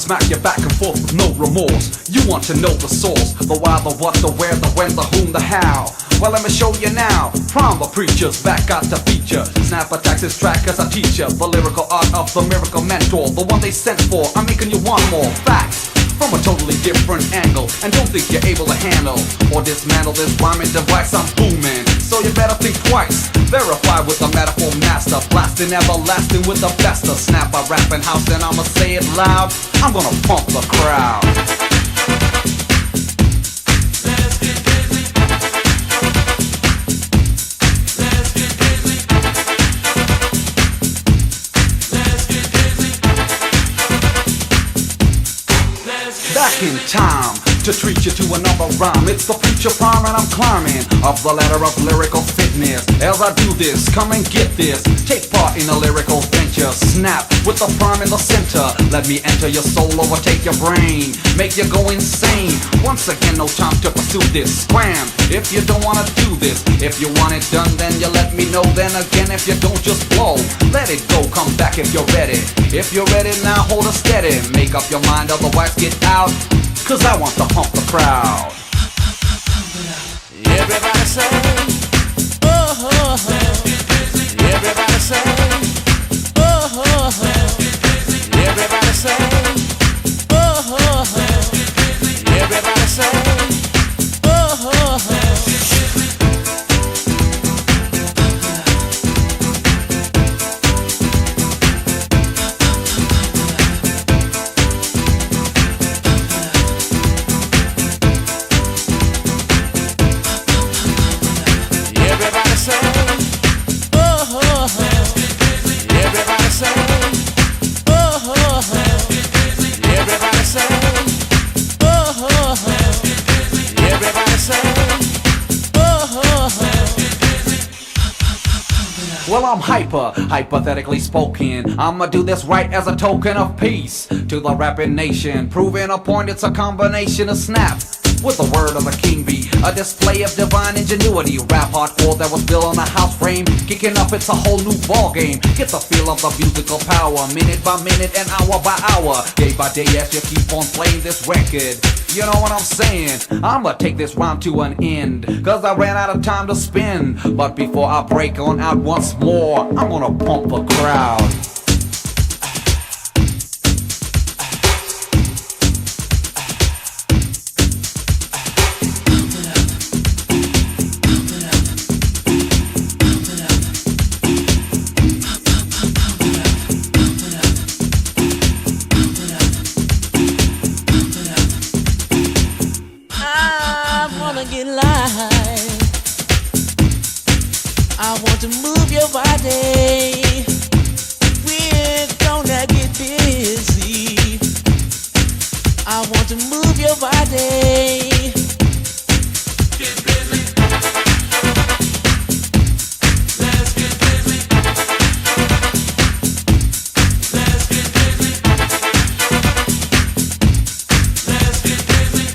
smack you back and forth with no remorse. You want to know the source, the why, the what, the where, the when, the whom, the how. Well, let me show you now. From the preachers back out to feature. Snap attacks his track as a teacher. The lyrical art of the miracle mentor, the one they sent for. I'm making you want more facts from a totally different angle, and don't think you're able to handle or dismantle this rhyming device I'm booming. So you better think twice. Verify with the metaphor master, blasting everlasting with the best of snap. I rap in house and I'ma say it loud. I'm gonna pump the crowd. Back in time to treat you to another rhyme. It's the future prime and I'm climbing up the ladder of lyrical fitness. As I do this, come and get this. Take part in a lyrical venture. Snap with the prime in the center. Let me enter your soul, overtake your brain, make you go insane. Once again, no time to pursue this. Scram if you don't wanna do this. If you want it done, then you let me know. Then again, if you don't, just blow. Let it go, come back if you're ready. If you're ready now, hold it steady. Make up your mind, otherwise get out, cause I want to pump the crowd. Everybody say, oh, oh, oh. Everybody say, oh, oh, oh. Everybody say, oh, oh, oh. Everybody say, oh, oh, oh. Well, I'm hypothetically spoken. I'ma do this right as a token of peace to the rapping nation. Proving a point, it's a combination of snap with the word of the king bee, a display of divine ingenuity. Rap hardcore that was built on a house frame, kicking up, it's a whole new ball game. Get the feel of the musical power, minute by minute and hour by hour, day by day as you keep on playing this record. You know what I'm saying? I'ma take this rhyme to an end, cause I ran out of time to spin. But before I break on out once more, I'm gonna pump the crowd. I want to move your body. We're gonna get busy. I want to move your body. Get busy. Let's get busy. Let's get busy. Let's get busy. Let's get busy.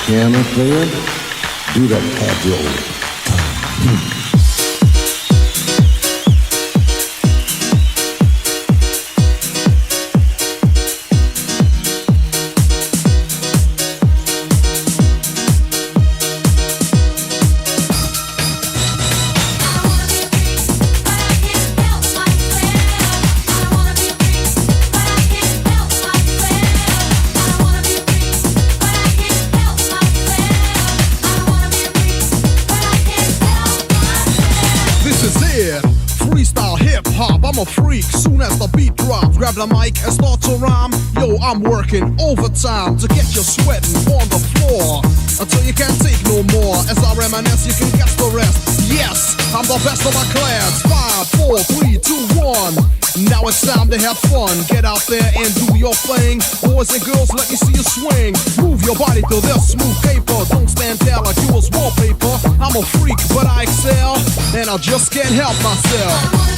Piano player, do that pad roll. I'm a freak, soon as the beat drops, grab the mic and start to rhyme. Yo, I'm working overtime to get you sweating on the floor until you can't take no more. As I reminisce, you can guess the rest. Yes, I'm the best of my class. 5, 4, 3, 2, 1. Now it's time to have fun. Get out there and do your thing. Boys and girls, let me see you swing. Move your body to this smooth paper. Don't stand there like you was wallpaper. I'm a freak, but I excel, and I just can't help myself.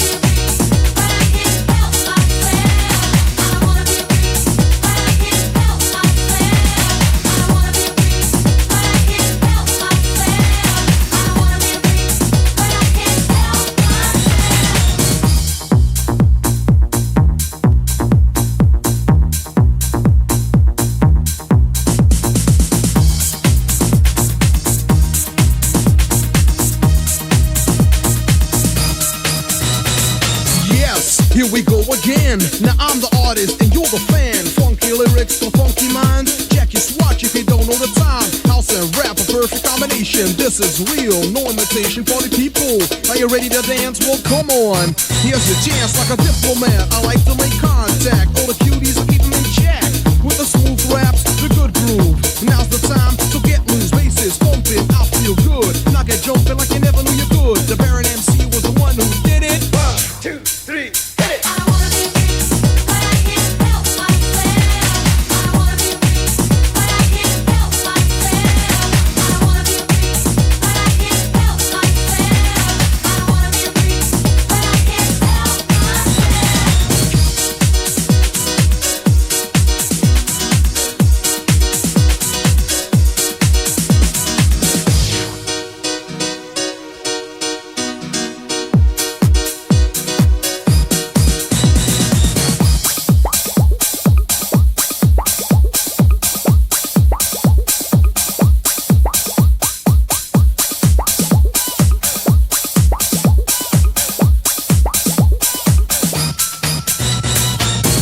Here we go again. Now I'm the artist and you're the fan. Funky lyrics for funky minds. Check your swatch if you don't know the time. House perfect combination. This is real, no imitation. Party people, are you ready to dance? Well, come on. Here's your chance, like a diplomat. I like to make contact. All the cuties are keeping in check. With the smooth raps, the good groove. Now's the time to get loose. Bases pumping, I feel good. Now get jumping like you never knew you could. The Baron MC was the one who did it. 1, 2, 3, hit it. I wanna be free, but I can't help myself. I wanna be free, but I can't help myself. I wanna be free, but I can't help myself. I wanna be free, but I can't help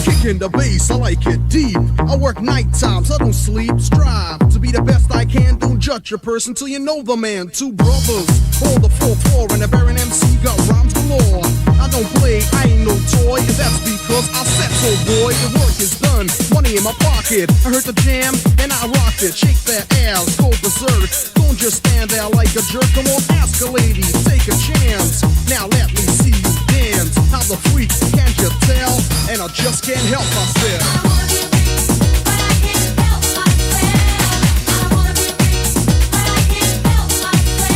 Kicking the bass, I like it deep. I work night times, I don't sleep. Strive to be the best I can. Don't judge a person till you know the man. Two brothers on the fourth floor, and the Baron MC got rhymes galore. I don't play, I ain't no toy. That's because I said so, boy. The work is done, money in my pocket. I heard the jam and I rocked it. Shake that ass, go berserk. Don't just stand there like a jerk. Come on, ask a lady, take a chance. Now let me see you dance. How the freak, can't you tell? And I just can't help myself. I wanna be free, but I can't help myself. I wanna be free, but I can't help myself.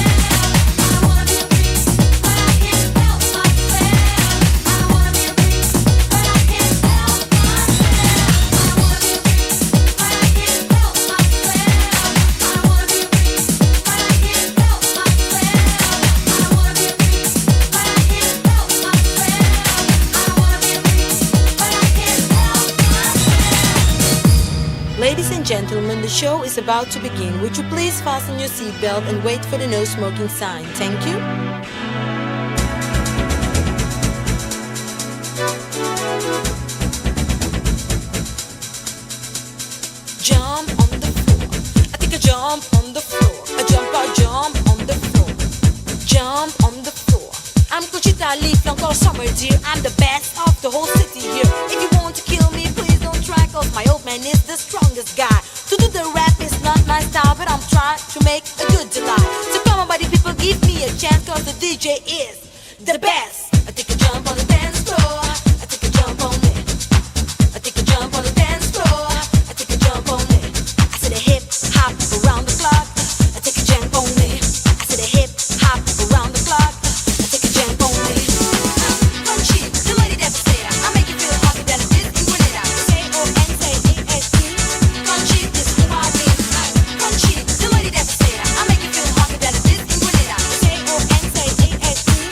I wanna be free, but I can't help myself. I wanna be free, but I can't help myself. I wanna be free, but I can't help myself. I wanna be free, but I can't help myself. I wanna be free, but I can't help myself. I wanna be free, but I can't help myself. Ladies and gentlemen, the show is about to begin. Would you please fasten your seatbelt and wait for the no smoking sign? Thank you. Jump on the floor. I think I jump on the floor. I jump on the floor. Jump on the floor. I'm Cherita, leaf encore summer dear. I'm the best of the whole city here. If you want to kill me, please don't try, cause my old man is the strongest guy. To do the rap is not my style, but I'm trying to make a good delight. So come on buddy, people, give me a chance, cause the DJ is the best. I take a jump on the dance floor. I take a jump on it. I take a jump on the dance floor. I take a jump on it. I said a hip hop around the clock. I take a jump on it. I said a hip hop around the clock. I take a jump on it. Punchy, the lady that said I make you feel happy that it is in Grenada. K.A.R.L. Punchy, this is who I be. Punchy, the lady that said I make you feel happy that it is in Grenada. K.A.R.L.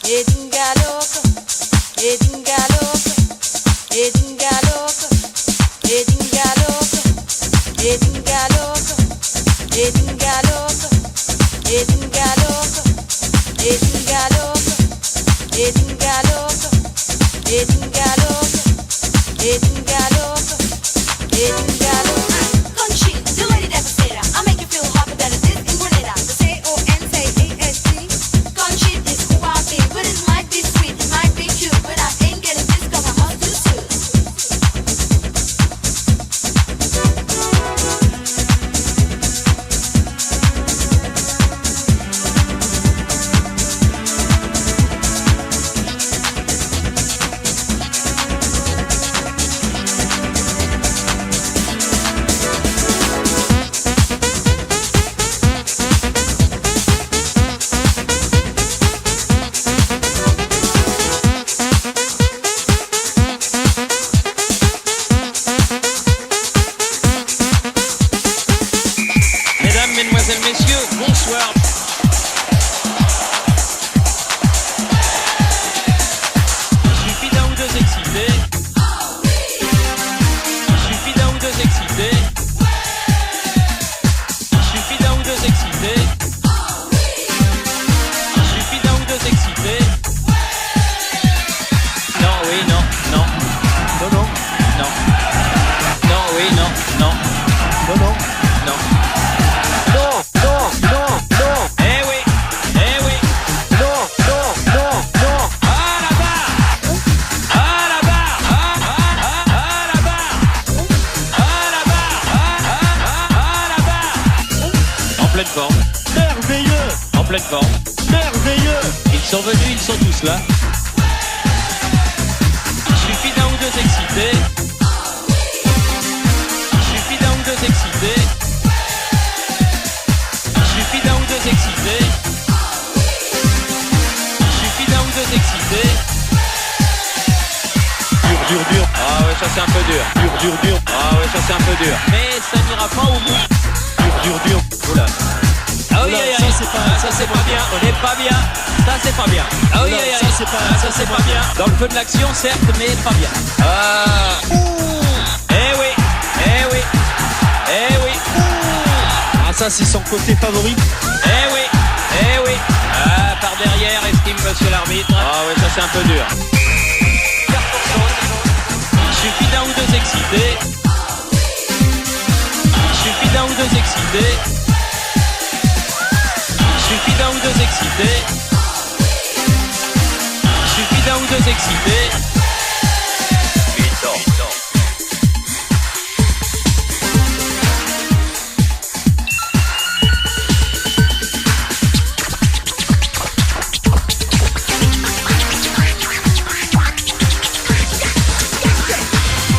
Edinga loco, Edinga loco, Edinga loco, Edinga loco, Edinga loco, Edinga loco, Edinga loco, Edinga loco, Edinga loco, Edinga loco, Edinga loco, Edinga loco. Conchi, the lady devastator. I'll make you feel hotter than it is in Grenada. The C-O-N-T-E-S-T. Conchi is who I be, but it might be sweet, it might be cute, but I ain't getting this 'cause I'm hot too soon. Mesdames, Mesdemoiselles, Messieurs, bonsoir. Il suffit d'un ou deux excités. Il suffit d'un ou deux excités. Il suffit d'un ou deux excités. Il suffit d'un ou deux excités. Non, oui, non, non. Non, non, Non. Non, oui, non, non. non, non. Non. Non, non, non, non. Eh oui, eh oui. Non, non, non, non. À la barre. À la barre. À la barre. À la barre. À la barre. En pleine forme. Merveilleux, En pleine forme. merveilleux. Ils sont venus, ils sont tous là. Il suffit d'un ou deux excités. Il suffit d'un ou deux excités. Il suffit d'un ou deux excités. Il suffit d'un ou deux excités. Dur, dur, dur. Ah ouais, ça c'est un peu dur. Dur, dur, dur. Ah ouais, ça c'est un peu dur. Mais ça n'ira pas au bout. Dur, dur, dur. Oula. Ah oui, Oula, aïe, ça, aïe. c'est pas- Ah, ça c'est pas bien. On n'est pas bien. Ça c'est pas bien. Ah oui, Oula, aïe, ça, aïe. c'est pas- Ah, ça c'est pas bien. Dans le feu de l'action, certes, mais pas bien. Ah. Eh oui. Eh oui. Eh oui. Ah, ça, c'est son côté favori. Eh oui. Eh oui. Ah, par derrière, estime monsieur l'arbitre. Ah ouais, ça c'est un peu dur. Il suffit d'un ou deux excités. Il suffit d'un ou deux excités. Il suffit d'un ou deux excités. Il suffit d'un ou deux excités.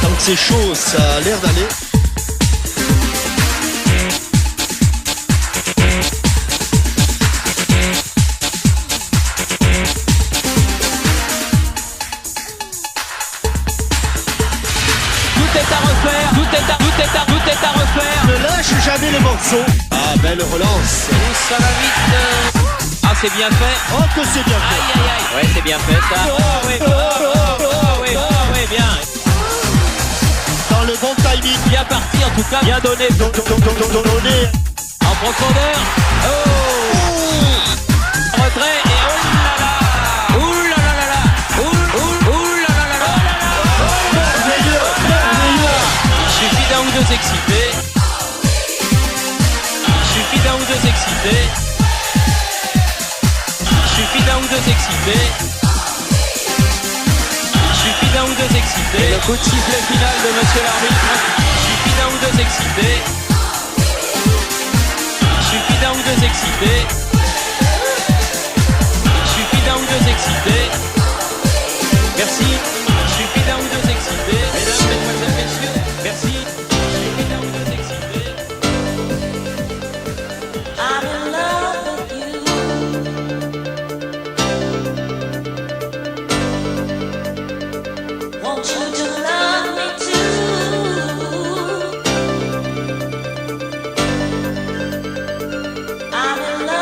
Tant que c'est chaud, ça a l'air d'aller. Tout est à refaire. Tout est à refaire. Ne lâche jamais le morceau. Ah, belle relance. Où ça va vite. Ah, c'est bien fait. Oh, que c'est bien fait. Aïe, aïe, aïe. Ouais, c'est bien fait ça. Oh, oui, oui, bien. Dans le bon timing. Bien parti en tout cas. Bien donné. Donné. En profondeur. Oh. Retrait et oh là là. Ouh là là là là. Ouh là là là là. Merveilleux, merveilleux. Il suffit d'un ou deux excités. Il suffit d'un ou deux excités. Il suffit d'un ou deux excités. Il suffit d'un ou deux excités. Le coup de sifflet final de monsieur l'arbitre. Il suffit d'un ou deux excités. Il suffit d'un ou deux excités. Il suffit d'un ou deux excités. Merci. Il suffit d'un ou deux excités. Mesdames, Mesdemoiselles, Messieurs, merci. Il suffit d'un ou deux excités. I'm in love with you. Want you to love me too. I'm in love.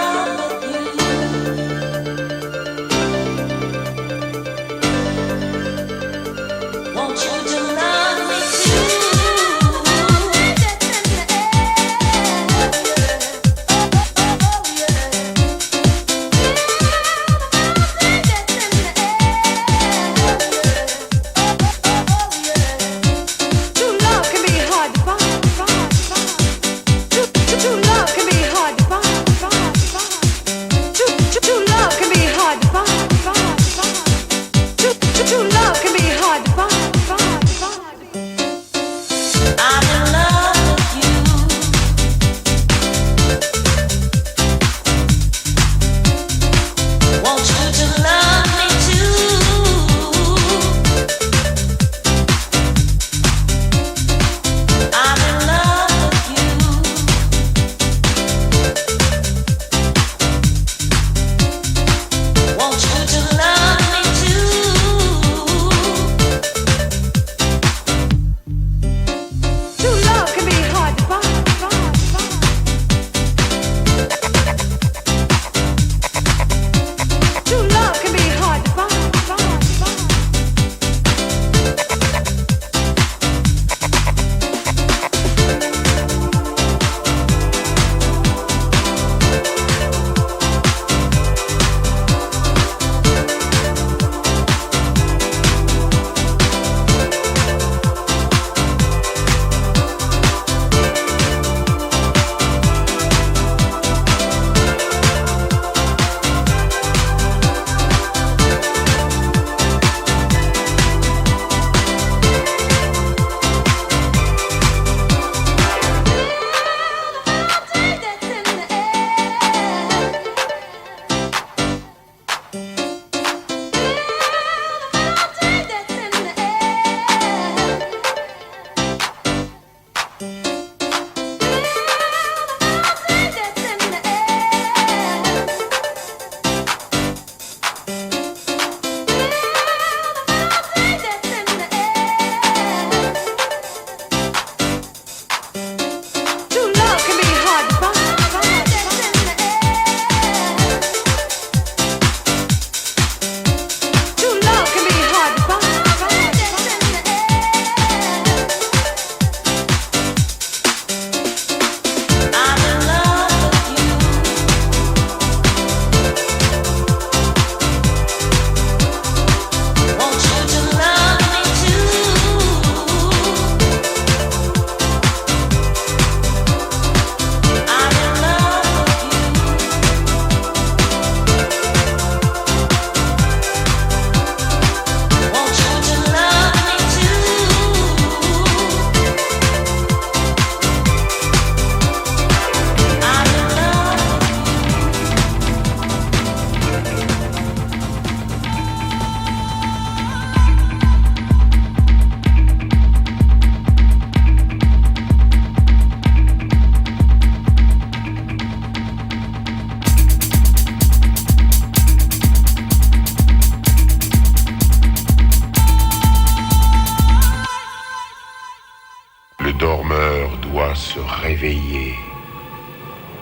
se réveiller,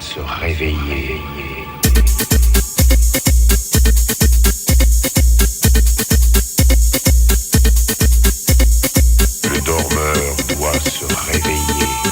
se réveiller. Le dormeur doit se réveiller.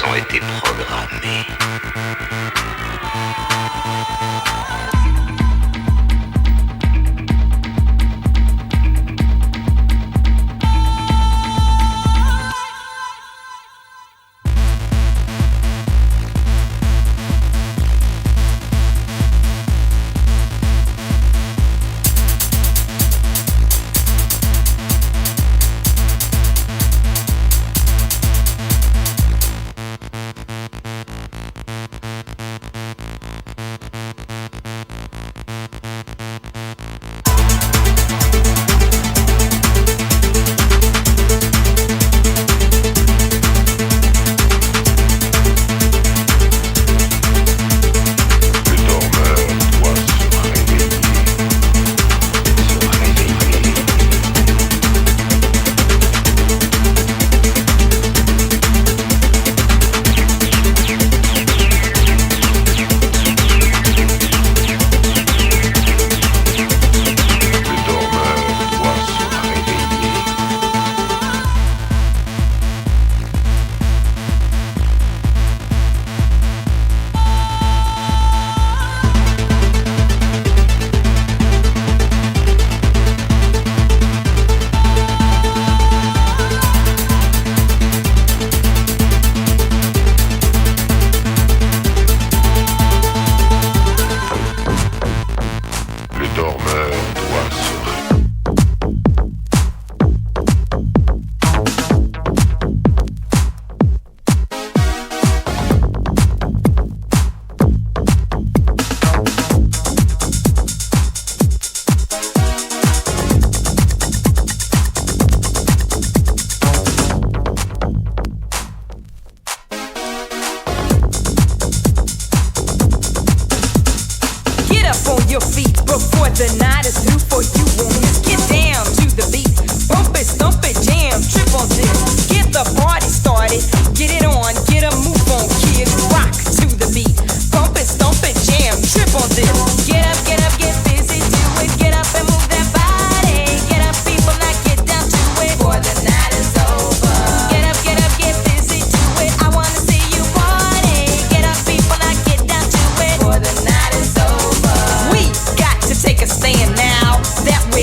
ont été programmés. Take a stand now. That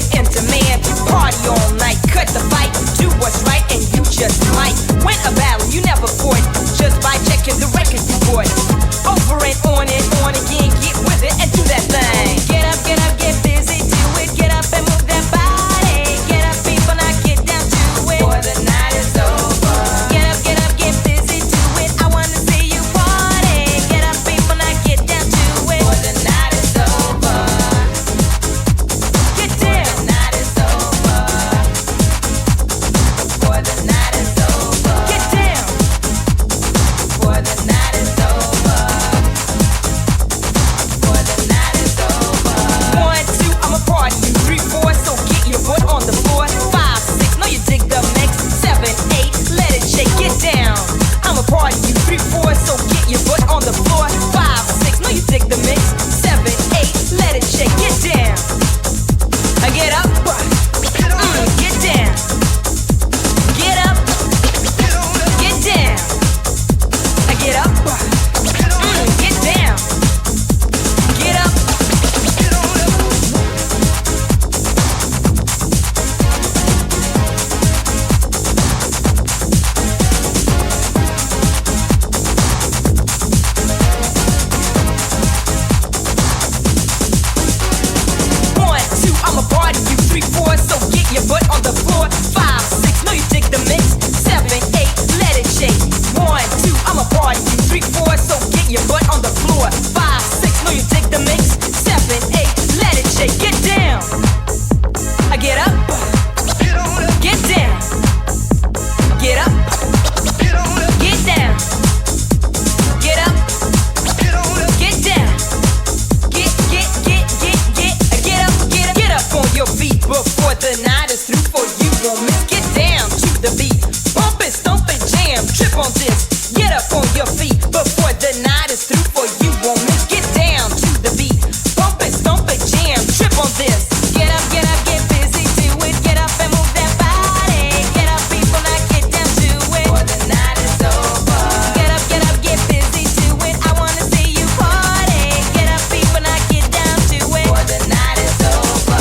3, 4, so get your butt on the floor. 5, 6, know you dig the mix. 7, 8, let it shake. 1, 2, I'm a party. 3, 4, so get your butt on the floor. 5, 6, know you dig the mix. 7, 8, let it shake. Get down. I get up. Get down. Get up. Get down. Get up. Get down. Get up on your feet before the night is through. For you won't miss. Get down to the beat. Bump it, stomp it, jam. Trip on this. Get up on your feet before the night is through. For you won't miss. Get down to the beat. Bump it, stomp it, jam. Trip on this. Get up, get busy, do it. Get up and move that body. Get up, people, now get down to it. Before the night is over. Get up, get busy, do it. I wanna see you party. Get up, people, now get down to it. Before the night is over.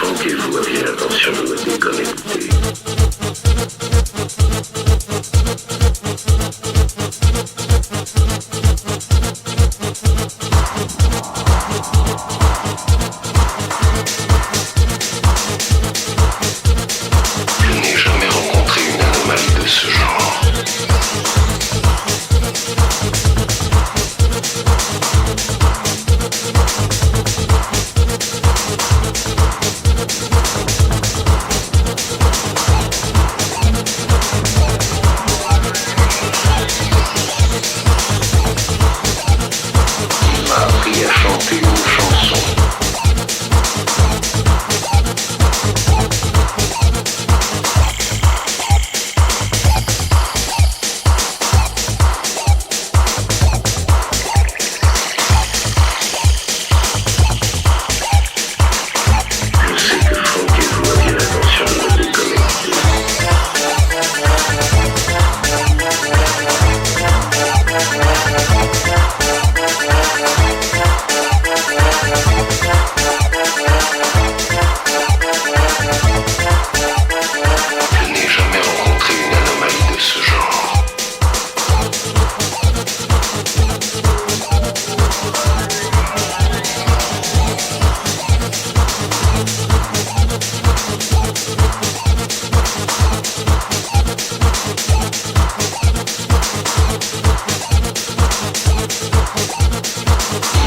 Franck et vous aviez l'intention de me déconnecter. Je n'ai jamais rencontré une anomalie de ce genre. Il m'a appris à chanter une chanson. Je sais que Franck et vous aviez l'intention de me déconnecter. Je n'ai jamais rencontré une anomalie de ce genre.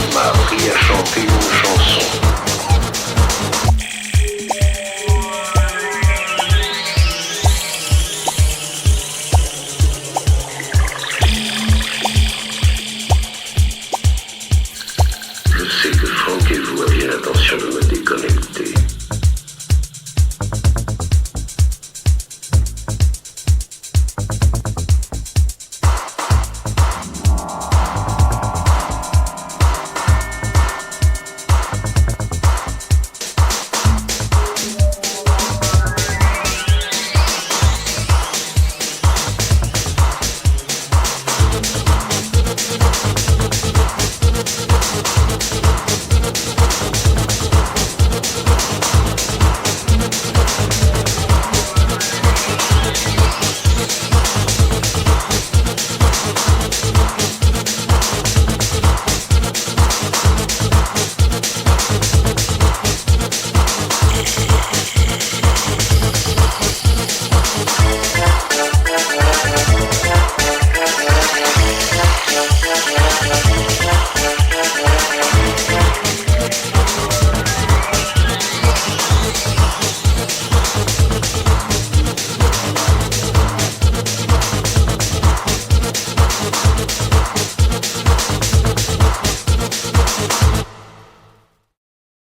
Il m'a appris à chanter une chanson. Je sais que Franck et vous aviez l'intention de me déconnecter.